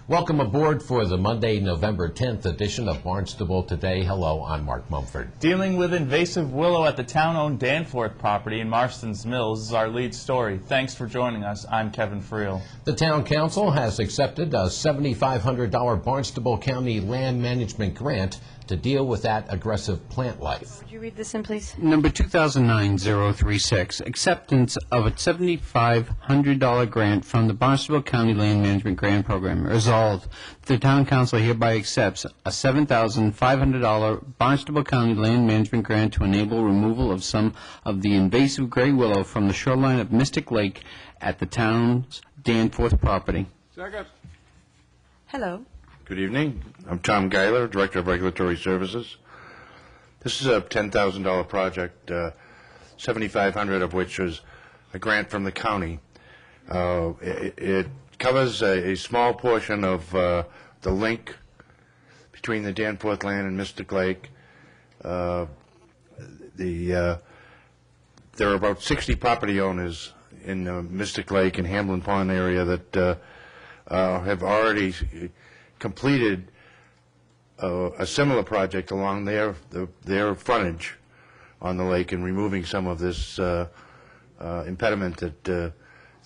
Welcome aboard for the Monday, November 10th edition of Barnstable Today. Hello, I'm Mark Mumford. Dealing with invasive willow at the town-owned Danforth property in Marston's Mills is our lead story. Thanks for joining us. I'm Kevin Friel. The Town Council has accepted a $7,500 Barnstable County land management grant to deal with that aggressive plant life. Would you read this in, please? Number 2009-036, acceptance of a $7,500 grant from the Barnstable County Land Management Grant Program. Resolved, the Town Council hereby accepts a $7,500 Barnstable County Land Management Grant to enable removal of some of the invasive gray willow from the shoreline of Mystic Lake at the town's Danforth property. Second. Hello. Good evening. I'm Tom Geiler, Director of Regulatory Services. This is a $10,000 project, $7,500 of which is a grant from the county. It covers a small portion of the link between the Danforth land and Mystic Lake. There are about 60 property owners in the Mystic Lake and Hamlin Pond area that have already completed a similar project along their frontage on the lake and removing some of this impediment that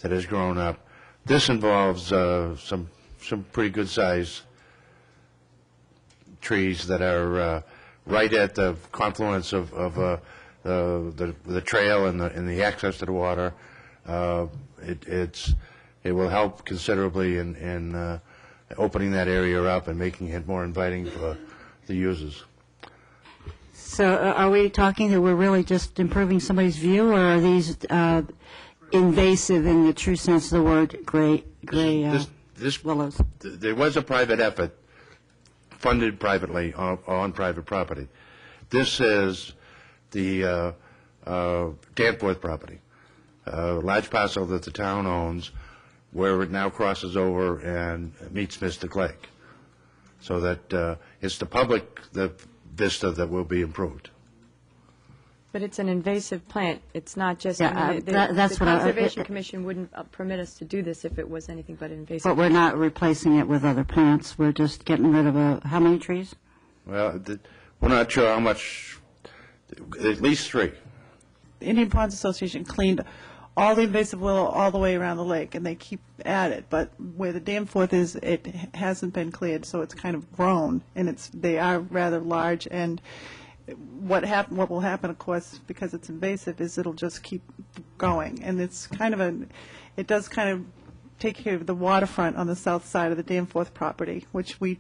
has grown up. This involves some pretty good size trees that are right at the confluence of the trail and the access to the water. It will help considerably in opening that area up and making it more inviting for the users. So are we talking that we're really just improving somebody's view, or are these invasive in the true sense of the word, gray willows? There was a private effort funded privately on private property. This is the Danforth property, a large parcel that the town owns, where it now crosses over and meets Mystic Lake, so that it's the public vista that will be improved. But it's an invasive plant. It's not just, Yeah, the Conservation Commission wouldn't permit us to do this if it was anything but invasive. But we're not replacing it with other plants. We're just getting rid of how many trees? Well, we're not sure how much, at least 3. The Indian Ponds Association cleaned all the invasive willow all the way around the lake, and they keep at it. But where the Danforth is, it hasn't been cleared, so it's kind of grown, and they are rather large. And what will happen, of course, because it's invasive, is it'll just keep going. And it's it does kind of take care of the waterfront on the south side of the Danforth property, which we're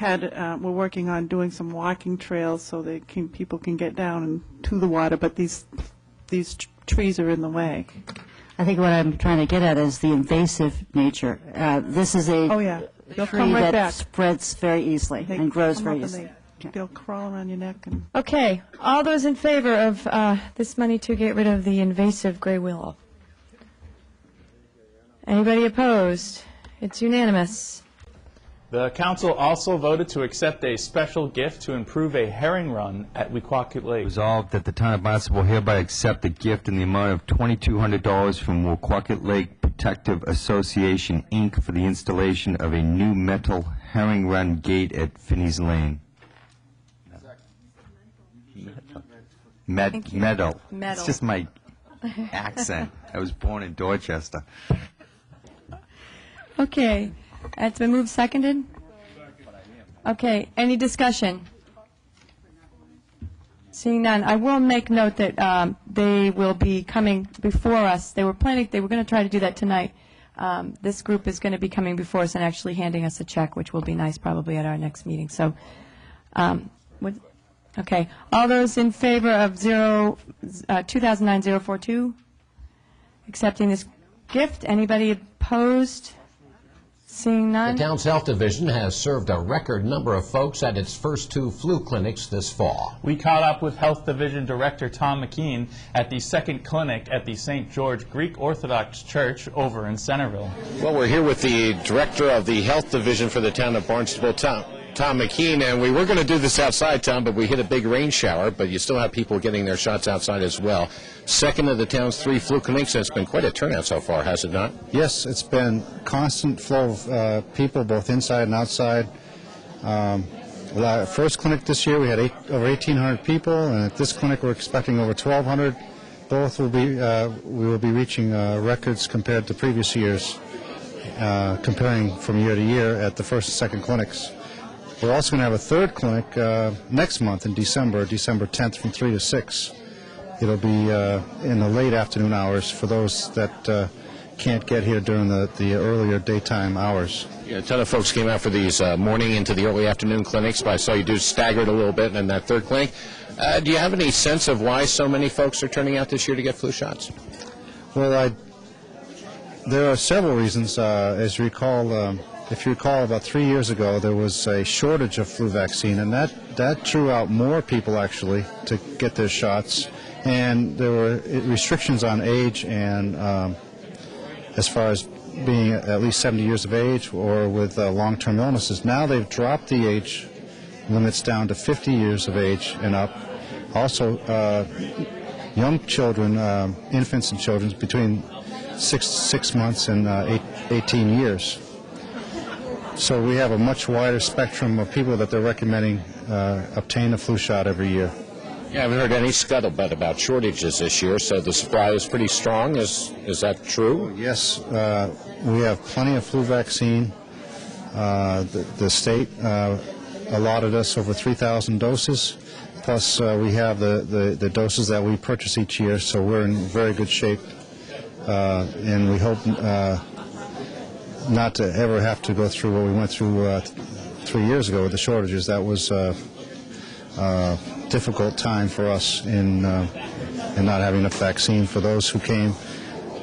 working on doing some walking trails so that people can get down and to the water. But these trees are in the way. I think what I'm trying to get at is the invasive nature. This is a tree that spreads very easily and grows very easily. They'll crawl around your neck. Okay. All those in favor of this money to get rid of the invasive gray willow? Anybody opposed? It's unanimous. The council also voted to accept a special gift to improve a herring run at Wequaquet Lake. Resolved that the Town of Barnstable hereby accept a gift in the amount of $2,200 from Wequaquet Lake Protective Association, Inc. for the installation of a new metal herring run gate at Finney's Lane. Metal. It's just my accent. I was born in Dorchester. Okay. It's been moved, seconded? Okay. Any discussion? Seeing none, I will make note that they will be coming before us. They were going to try to do that tonight. This group is going to be coming before us and actually handing us a check, which will be nice probably at our next meeting. So, okay. All those in favor of 2009-042, accepting this gift? Anybody opposed? Seeing none. The town's health division has served a record number of folks at its first 2 flu clinics this fall. We caught up with Health Division Director Tom McKean at the second clinic at the St. George Greek Orthodox Church over in Centerville. Well, we're here with the director of the health division for the town of Barnstable. Tom Tom McKean, and we were going to do this outside, Tom, but we hit a big rain shower, but you still have people getting their shots outside as well. Second of the town's 3 flu clinics, and it's been quite a turnout so far, has it not? Yes, it's been constant flow of people, both inside and outside. First clinic this year, we had over 1,800 people, and at this clinic, we're expecting over 1,200. Both will be, we will be reaching records compared to previous years, comparing from year to year at the first and second clinics. We're also going to have a third clinic next month in December 10th from 3 to 6. It'll be in the late afternoon hours for those that can't get here during the earlier daytime hours. Yeah, a ton of folks came out for these morning into the early afternoon clinics, but I saw you do staggered a little bit in that third clinic. Do you have any sense of why so many folks are turning out this year to get flu shots? Well, there are several reasons. As you recall, if you recall, about 3 years ago, there was a shortage of flu vaccine, and that drew out more people, actually, to get their shots. And there were restrictions on age and as far as being at least 70 years of age or with long-term illnesses. Now they've dropped the age limits down to 50 years of age and up. Also, young children, infants and children between 6 months and 18 years. So we have a much wider spectrum of people that they're recommending obtain a flu shot every year. Yeah, I haven't heard any scuttlebutt about shortages this year, so the supply is pretty strong. Is that true? Yes, we have plenty of flu vaccine. The state allotted us over 3,000 doses, plus we have the doses that we purchase each year, so we're in very good shape, and we hope not to ever have to go through what we went through 3 years ago with the shortages. That was difficult time for us in not having enough vaccine for those who came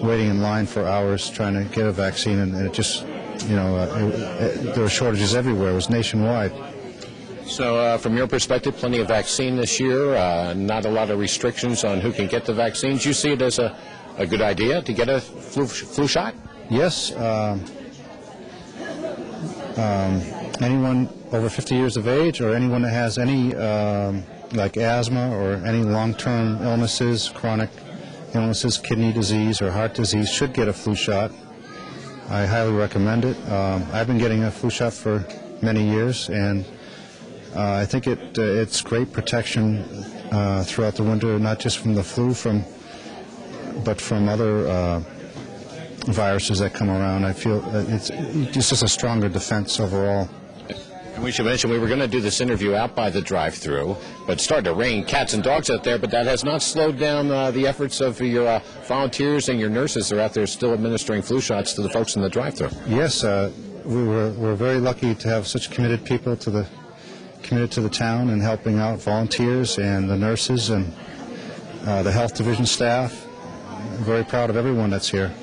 waiting in line for hours trying to get a vaccine, and it just, there were shortages everywhere. It was nationwide. So from your perspective, plenty of vaccine this year, not a lot of restrictions on who can get the vaccines. You see it as a good idea to get a flu shot? Yes. Anyone over 50 years of age or anyone that has any like asthma or any long-term illnesses, chronic illnesses, kidney disease or heart disease should get a flu shot. I highly recommend it. I've been getting a flu shot for many years, and I think it's great protection throughout the winter, not just from the flu, but from other viruses that come around. I feel it's just a stronger defense overall. And we should mention we were going to do this interview out by the drive-through, but it started to rain cats and dogs out there, but that has not slowed down the efforts of your volunteers and your nurses. They're out there still administering flu shots to the folks in the drive-through. Yes, we're very lucky to have such committed people committed to the town and helping out, volunteers and the nurses and the health division staff. I'm very proud of everyone that's here,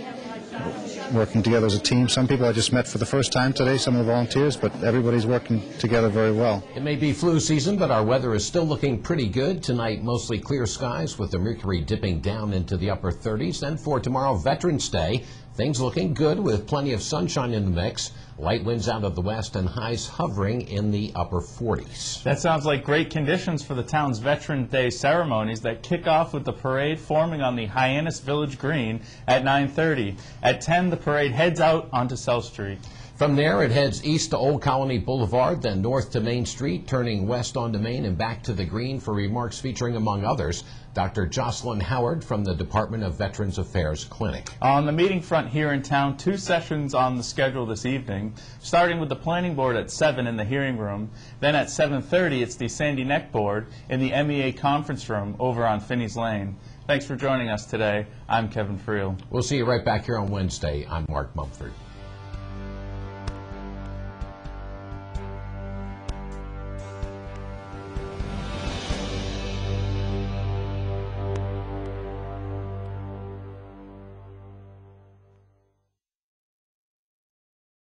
working together as a team. Some people I just met for the first time today, some of the volunteers, but everybody's working together very well. It may be flu season, but our weather is still looking pretty good. Tonight, mostly clear skies with the mercury dipping down into the upper 30s. Then for tomorrow, Veterans Day, things looking good with plenty of sunshine in the mix. Light winds out of the west and highs hovering in the upper 40s. That sounds like great conditions for the town's Veterans Day ceremonies that kick off with the parade forming on the Hyannis Village Green at 9:30. At 10, the parade heads out onto South Street. From there, it heads east to Old Colony Boulevard, then north to Main Street, turning west onto Main and back to the Green for remarks featuring, among others, Dr. Jocelyn Howard from the Department of Veterans Affairs Clinic. On the meeting front here in town, 2 sessions on the schedule this evening, starting with the Planning Board at 7 in the hearing room. Then at 7:30, it's the Sandy Neck Board in the MEA conference room over on Finney's Lane. Thanks for joining us today. I'm Kevin Friel. We'll see you right back here on Wednesday. I'm Mark Mumford.